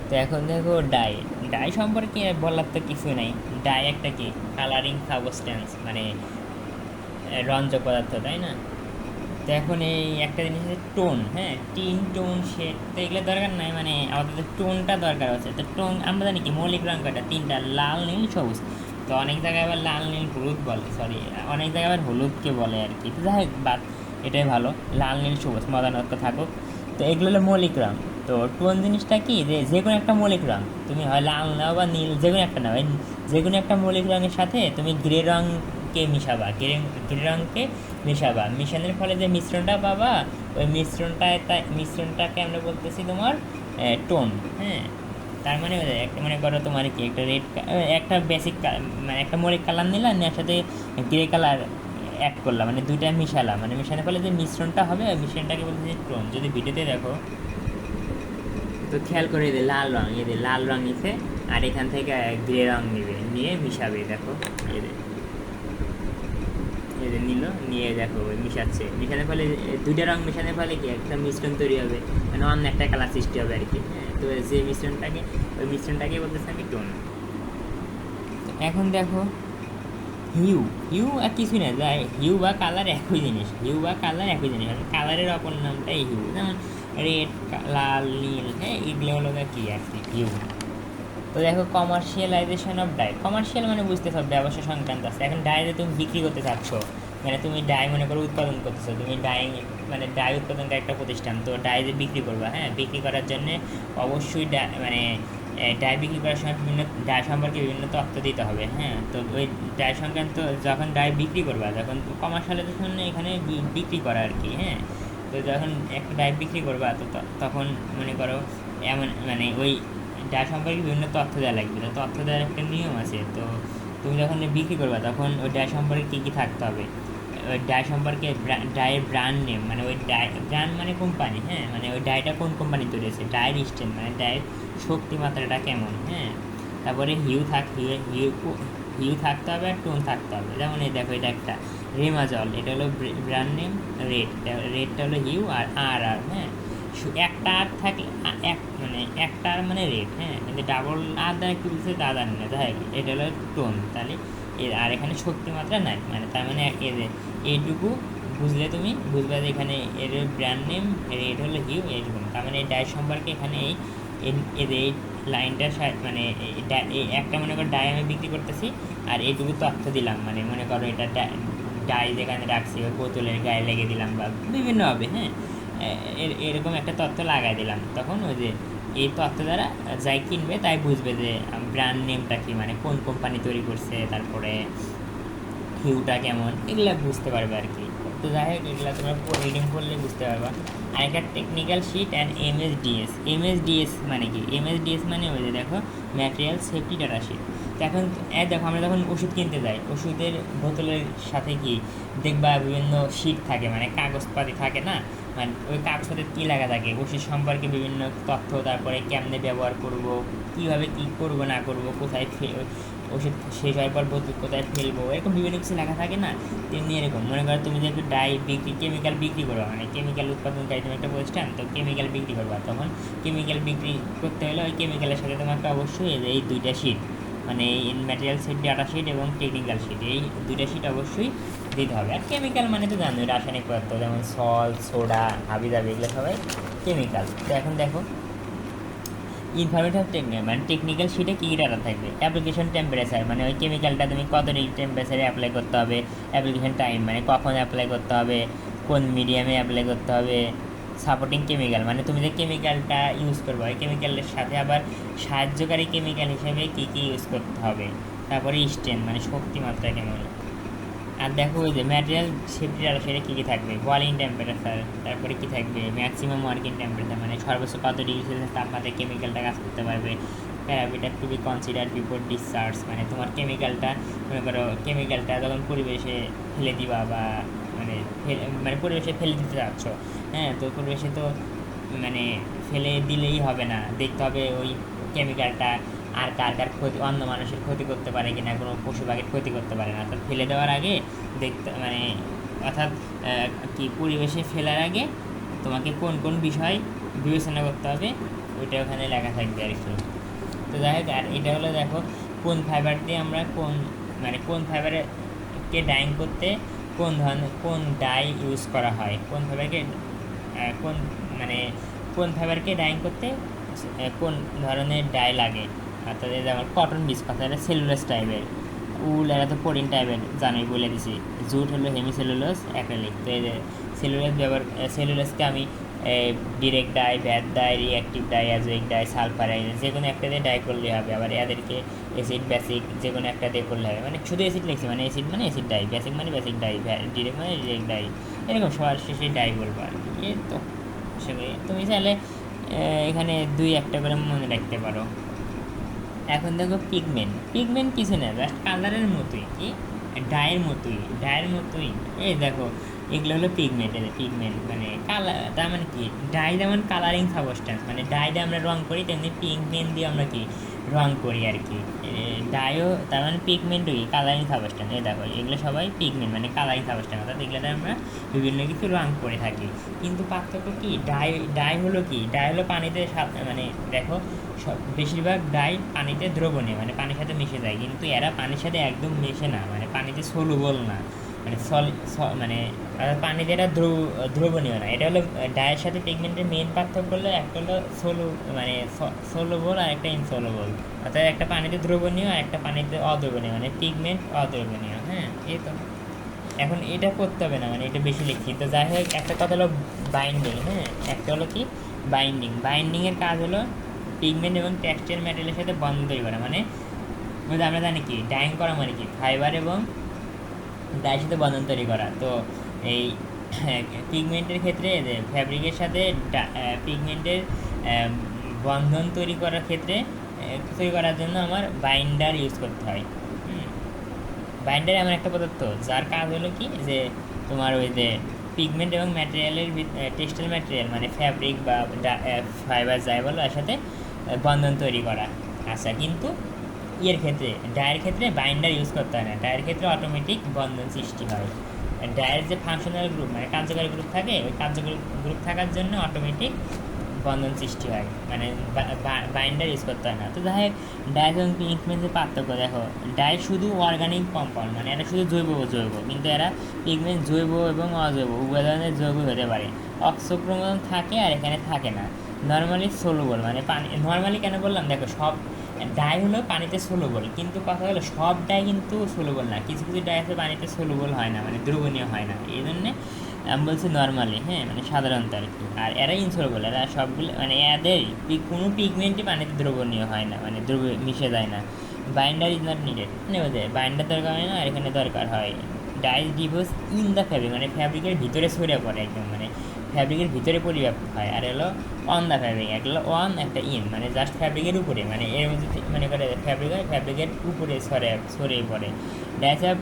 তো এখন দেখো ডাই, ডাই সম্পর্কে বলার তো কিছু নাই। ডাই একটা কি কালারিং সাবস্টেন্স, মানে রঞ্জক পদার্থ, তাই না? তো এখন এই একটা জিনিস হচ্ছে টোন, হ্যাঁ, টিন টোন শেড, তো এগুলো দরকার নাই, মানে আমাদের টোনটা দরকার আছে। তো টোন আমরা জানি কি মৌলিক রঙ কয়টা, তিনটা, লাল নীল সবুজ। তো অনেক জায়গায় আবার লাল নীল হলুদ বলে, সরি, অনেক জায়গায় আবার হলুদকে বলে আর কি। তো যাই হোক, বাদ, এটাই ভালো, লাল নীল সবুজ মজানত্ব থাকুক। তো এগুলো হলো মৌলিক রঙ। তো টোন জিনিসটা কি, যে যে কোনো একটা মৌলিক রঙ, তুমি হয় লাল নাও বা নীল, যে কোনো একটা নাও, যে কোনো একটা মৌলিক রঙের সাথে তুমি গ্রে রঙকে মিশাবা, গ্রে রঙকে মিশাবা, মিশানোর ফলে যে মিশ্রণটা পাবা, ওই মিশ্রণটাকে আমরা বলতেছি তোমার টোন। হ্যাঁ, তার মানে একটা, মনে করো তোমার কি একটা রেড, একটা বেসিক, মানে একটা মৌলিক কালার নিলাম, এর সাথে গ্রে কালার অ্যাড করলাম, মানে দুইটা মিশালাম, মানে মিশানোর ফলে যে মিশ্রণটা হবে ওই মিশ্রণটাকে বলতেছি টোন। যদি ভিডিওতে দেখো তো খেয়াল করে, এদের লাল রঙ, এদের লাল রঙ নিছে, আর এখান থেকে গ্রে রঙ নিবে, নিয়ে মিশাবে, দেখো এদের এদের নিল, নিয়ে দেখো ওই মিশাচ্ছে, মিশানোর ফলে দুইটা রঙ মিশানোর ফলে কি একটা মিশ্রণ তৈরি হবে, মানে অন্য একটা কালার সৃষ্টি হবে আর কি। হ্যাঁ, তো যে মিশ্রণটাকে, ওই মিশ্রণটাকে বলতেছে আমি টোন। এখন দেখো হিউ, হিউ আর কিছুই না, যায় হিউ বা কালার একই জিনিস, হিউ বা কালার একই জিনিস, কালারের অপর নামটাই হিউ, যেমন রেড, লাল, নীল, হ্যাঁ, এগুলো হলো কি আর কি হিউ। তো দেখো কমার্শিয়ালাইজেশন অফ ডাই, কমার্শিয়াল মানে বুঝতে সব ব্যবসা সংক্রান্ত আছে। এখন ডাইতে তুমি বিক্রি করতে চাচ্ছ, মানে তুমি ডাই মনে করো উৎপাদন করতেছো, তুমি ডাই, মানে ডাই উৎপাদনকারী একটা প্রতিষ্ঠান, তো ডাই যে বিক্রি করবা, হ্যাঁ, বিক্রি করার জন্যে অবশ্যই মানে ডাই বিক্রি করার সময় বিভিন্ন ডাই সম্পর্কে বিভিন্ন তথ্য দিতে হবে। হ্যাঁ, তো ওই ডাই সংক্রান্ত, যখন ডাই বিক্রি করবা, যখন কমার্শিয়ালাইজেশন এখানে বিক্রি করা আর কি। হ্যাঁ, তো যখন একটা ডাই বিক্রি করবা, তো তখন মনে করো এমন, মানে ওই ডাই সম্পর্কে বিভিন্ন তথ্য দেওয়া লাগবে, তো তথ্য দেওয়ার একটা নিয়ম আছে। তো তুমি যখন বিক্রি করবা, তখন ওই ডাই সম্পর্কে কী কী থাকতে হবে, ওই ডাই সম্পর্কে, ডায়ের ব্র্যান্ড নেম, মানে ওই ডাই, ব্র্যান্ড মানে কোম্পানি, হ্যাঁ, মানে ওই ডাইটা কোন কোম্পানি তৈরি হয়েছে, ডায়ের স্ট্রেন্থ মানে ডায়ের শক্তিমাত্রাটা কেমন, হ্যাঁ, তারপরে হিউ থাকতে হবে, আর টোন থাকতে হবে। যেমন এই দেখো, এটা একটা রেমাজল, এটা হলো ব্র্যান্ড নেম, রেড, রেডটা হলো হিউ, আর আর আর, হ্যাঁ, একটা আর থাকলে এক, মানে একটা আর মানে রেড, হ্যাঁ, কিন্তু ডাবল আর দ্বারা কী বলছে তা জানি না, যাই হোক, এটা হলো টোন। তাহলে এর, আর এখানে শক্তিমাত্রা নাই, মানে তার মানে এদের এইটুকু বুঝলে তুমি বুঝবে যে এখানে এর ব্র্যান্ড নেম, রেড হলো হিউ, এইটুকু, তার মানে এই ডাই সম্পর্কে এখানে এদের এই লাইনটার মানে এই একটা মনে করো ডাই আমি বিক্রি করতেছি, আর এইটুকু তথ্য দিলাম, মানে মনে করো এটা ডাই যেখানে রাখছি ওই বোতলের গায়ে লেগে দিলাম, বা বিভিন্ন হবে, হ্যাঁ, এরকম একটা তথ্য লাগাই দিলাম, তখন ওই যে এই তথ্য দ্বারা যাই কিনবে তাই বুঝবে যে ব্র্যান্ড নেমটা কি, মানে কোন কোম্পানি তৈরি করছে, তারপরে হিউটা কেমন, এগুলো বুঝতে পারবে আর কি। তো যাই হোক, এগুলো তোমরা রিডিং করলে বুঝতে পারবা। আর একটা technical sheet and MSDS, MSDS মানে কি, এমএসডিএস মানে ওই যে দেখো ম্যাটেরিয়াল সেফটি ডাটা শিট। তো এখন দেখো, আমরা যখন ওষুধ কিনতে যাই, ওষুধের বোতলের সাথে কি দেখবা বিভিন্ন শিট থাকে, মানে কাগজপাতি থাকে না, মানে ওই কাগজপাতি কী লেখা থাকে, ওষুধ সম্পর্কে বিভিন্ন তথ্য, তারপরে কেমনে ব্যবহার করব, কীভাবে কী করব না করব, কোথায় ওষুধ শেষ হওয়ার পর বোতল কোথায় ফেলবো, এরকম বিভিন্ন কিছু লেখা থাকে না। তেমনি এরকম মনে করো তুমি যে একটু ডাই বিক্রি, কেমিক্যাল বিক্রি করবা, মানে কেমিক্যাল উৎপাদনকারী তুমি একটা প্রতিষ্ঠান, তো কেমিক্যাল বিক্রি করবা, তখন কেমিক্যাল বিক্রি করতে হলে ওই কেমিক্যালের সাথে তোমাকে অবশ্যই এই দুইটা শিট, মানে এই ম্যাটেরিয়াল শিট, ডাটা শিট এবং টেকনিক্যাল শিট, এই দুইটা শিট অবশ্যই দিতে হবে। আর কেমিক্যাল মানে তো জানোই, রাসায়নিক পদার্থ, যেমন সল্ট, সোডা, হাবিজাবি, এগুলো সবাই কেমিক্যাল। তো এখন দেখো ইনফরমেশন টেকনিক, মানে টেকনিক্যাল শিটে কী কী ডাটা থাকবে, অ্যাপ্লিকেশন টেম্পারেচার, মানে ওই কেমিক্যালটা তুমি কত ডিগ্রি টেম্পারেচারে অ্যাপ্লাই করতে হবে, অ্যাপ্লিকেশন টাইম মানে কখন অ্যাপ্লাই করতে হবে, কোন মিডিয়ামে অ্যাপ্লাই করতে হবে, সাপোর্টিং কেমিক্যাল মানে তুমি যে কেমিক্যালটা ইউজ করবে ওই কেমিক্যালের সাথে আবার সাহায্যকারী কেমিক্যাল হিসেবে কী কী ইউজ করতে হবে, তারপরে স্ট্রেন্থ মানে শক্তিমাত্রা কেমন। আর দেখো ওই যে ম্যাটেরিয়াল সেফটি ডাটা সেটা কী কী থাকবে, বয়লিং টেম্পারেচার, তারপরে কী থাকবে ম্যাক্সিমাম ওয়ার্কিং টেম্পারেচার, মানে সর্বোচ্চ কত ডিগ্রি সেলসিয়াস তাপমাত্রায় কেমিক্যালটা কাজ করতে পারবে, parameter to be consider before discharge, মানে তোমার কেমিক্যালটা, মনে করো কেমিক্যালটা যখন পরিবেশে ফেলে দিবা, বা মানে মানে পরিবেশে ফেলে দিতে চাচ্ছ, হ্যাঁ, তো পরিবেশে তো মানে ফেলে দিলেই হবে না, দেখতে হবে ওই কেমিক্যালটা আর কার কার ক্ষতি, অন্য মানুষের ক্ষতি করতে পারে কিনা, কোনো পশু পাখির ক্ষতি করতে পারে না, অর্থাৎ ফেলে দেওয়ার আগে দেখতে, মানে অর্থাৎ কি পরিবেশে ফেলার আগে তোমাকে কোন কোন বিষয় বিবেচনা করতে হবে, ওইটা ওখানে লেখা থাকবে আর কি। তো যাই হোক, আর এটা হলো দেখো কোন ফাইবার দিয়ে আমরা কোন ফাইবারকে ডাইং করতে কোন ধরনের কোন ডাই ইউজ করা হয়, কোন ফাইবারকে কোন মানে কোন ফাইবারকে ডাইং করতে কোন ধরনের ডাই লাগে। অর্থাৎ যেমন কটন বীজ কথা, এটা সেলুলোস টাইপের, উল এরা তো প্রোটিন টাইপের জানোই বলে দিছি, জুট হলো হেমিসেলুলোস অ্যাক্রিলিক। তো এই যে সেলুলোসকে আমি direct die, bad die, reactive die, অ্যাজোইক die, সালফারাইজ যে কোনো একটা দিয়ে ডাই করলে হবে। আবার এদেরকে অ্যাসিড বেসিক যে কোনো একটা দিয়ে করলে হবে, মানে শুধু অ্যাসিড লিখছি, মানে অ্যাসিড মানে অ্যাসিড ডাই, বেসিক মানে বেসিক ডাই, ডিরেক্ট মানে ডিরেক্ট ডাই, এরকম সবার শেষে ডাই বলবো আর কি। এই তো সেগুলি তুমি চাইলে এখানে 2-1টা করে মনে রাখতে পারো। এখন দেখো পিগমেন্ট কিছু না, জাস্ট কালারের মতোই, কি ডায়ের মতোই। এই দেখো এগুলো হলো পিগমেন্ট মানে কালার, তার মানে কি ডাই যেমন কালারিং সাবস্টেন্স, মানে ডাই দিয়ে আমরা রং করি, তেমনি পিগমেন্ট দিয়ে আমরা কি রং করি আর কি। ডাইও তার মানে পিগমেন্টও কি কালারিং সাবস্টেন্স। এই দেখো এগুলো সবাই পিগমেন্ট মানে কালারিং সাবস্টেন্স, অর্থাৎ এগুলোতে আমরা বিভিন্ন কিছু রং করে থাকি। কিন্তু পার্থক্য কি, ডাই হলো কি, ডাই হলো পানিতে মানে দেখো সব বেশিরভাগ ডাই পানিতে দ্রবণীয়, মানে পানির সাথে মিশে যায়, কিন্তু এরা পানির সাথে একদম মেশে না, মানে পানিতে সলুবল না, মানে মানে পানিতে এরা দ্রবণীয় না। এটা হলো ডায়ের সাথে পিগমেন্টের মেইন পার্থক্য হলো একটা হলো সলুবল আর একটা ইনসলুবল, অর্থাৎ একটা পানিতে দ্রবণীয় আর একটা পানিতে অদ্রবণীয়, মানে পিগমেন্ট অদ্রবণীয়। হ্যাঁ, এই তো এখন এটা করতে হবে না, মানে এটা বেশি লিখছি। তো যাই হোক, একটা কথা হলো বাইন্ডিং। হ্যাঁ, একটা হলো কি বাইন্ডিংয়ের কাজ হলো পিগমেন্ট এবং টেক্সচার ম্যাটেরিয়ালের সাথে বন্ধন তৈরি করা, মানে আমরা জানি কি ডাইং করা মানে কি ফাইবার এবং ডাইয়ের সাথে বন্ধন তৈরি করা। তো এই পিগমেন্টের ক্ষেত্রে ফ্যাব্রিকের সাথে পিগমেন্টের বন্ধন তৈরি করার জন্য আমার বাইন্ডার ইউজ করতে হয়। বাইন্ডার এমন একটা পদার্থ যার কাজ হলো কি যে তোমার ওই যে পিগমেন্ট এবং ম্যাটেরিয়ালের টেক্সটাইল ম্যাটেরিয়াল মানে ফ্যাব্রিক বা ফাইবার যাই বলো এর সাথে বন্ধন তৈরি করা। আচ্ছা, কিন্তু ডায়ের ক্ষেত্রে বাইন্ডার ইউজ করতে হয় না, ডায়ের ক্ষেত্রে অটোমেটিক বন্ধন সৃষ্টি হয়। ডায়ের যে ফাংশনাল গ্রুপ মানে কার্যকারী গ্রুপ থাকে, ওই কার্যকারী গ্রুপ থাকার জন্য অটোমেটিক বন্ধন সৃষ্টি হয়, মানে বাইন্ডার ইউজ করতে হয় না। তো যাই হোক, ডাই এবং পিগমেন্টের পার্থক্য দেখো, ডাই শুধু অর্গানিক কম্পাউন্ড, মানে এরা শুধু জৈব, কিন্তু এরা পিগমেন্ট জৈব এবং অজৈব উভয় ধরনের জৈব হতে পারে। অক্সোক্রোমোজোম থাকে আর এখানে থাকে না। নর্মালি সলুবল, মানে পানি নর্মালি কেন বললাম, দেখো সব ডাই হলো পানিতে সলুবল, কিন্তু কথা হলো সব ডাই কিন্তু সলুবল না, কিছু ডাই আছে পানিতে সলুবল হয় না, মানে দ্রবণীয় হয় না, এই জন্যে আমি বলছি নর্মালি। হ্যাঁ, মানে সাধারণত আর কি। আর এরা ইনসলুবল, এরা সবগুলো মানে এদের কোনো পিগমেন্টই পানিতে দ্রবণীয় হয় না, মানে মিশে যায় না। বাইন্ডার ইজ নট নিডেড, মানে বোঝে বাইন্ডার দরকার হয় না, আর এখানে দরকার হয় dyes diffuse in the fabric, মানে ফ্যাব্রিকের ভিতরে ছড়িয়ে পড়ে একদম, মানে ফ্যাব্রিকের ভিতরে পরিব্যাপ্ত হয়। আর হলো অন দ্য ফ্যাব্রিক, একটা হলো অন একটা ইন, মানে জাস্ট ফ্যাব্রিকের উপরে, মানে এর মধ্যে মানে করে ফ্যাব্রিকের উপরে ছড়িয়ে পড়ে। Dyes have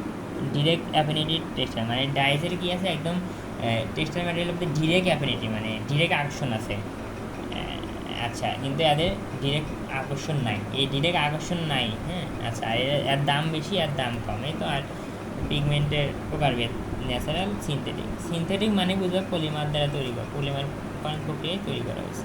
direct affinity texture, মানে ডাইসের কি আছে একদম টেক্সটাইল ম্যাটেরিয়ালের মধ্যে ডিরেক্ট অ্যাফিনিটি, মানে ডিরেক্ট আকর্ষণ আছে। আচ্ছা, কিন্তু এদের ডিরেক্ট আকর্ষণ নাই, এই ডিরেক্ট আকর্ষণ নাই। হ্যাঁ, আচ্ছা, এর দাম বেশি আর দাম কম, এই তো। আর পিগমেন্টের প্রকারভেদ ন্যাচারাল, সিনথেটিক মানে বুঝবে পলিমার দ্বারা তৈরি করা, পলিমার প্রক্রিয়ায় তৈরি করা হয়েছে।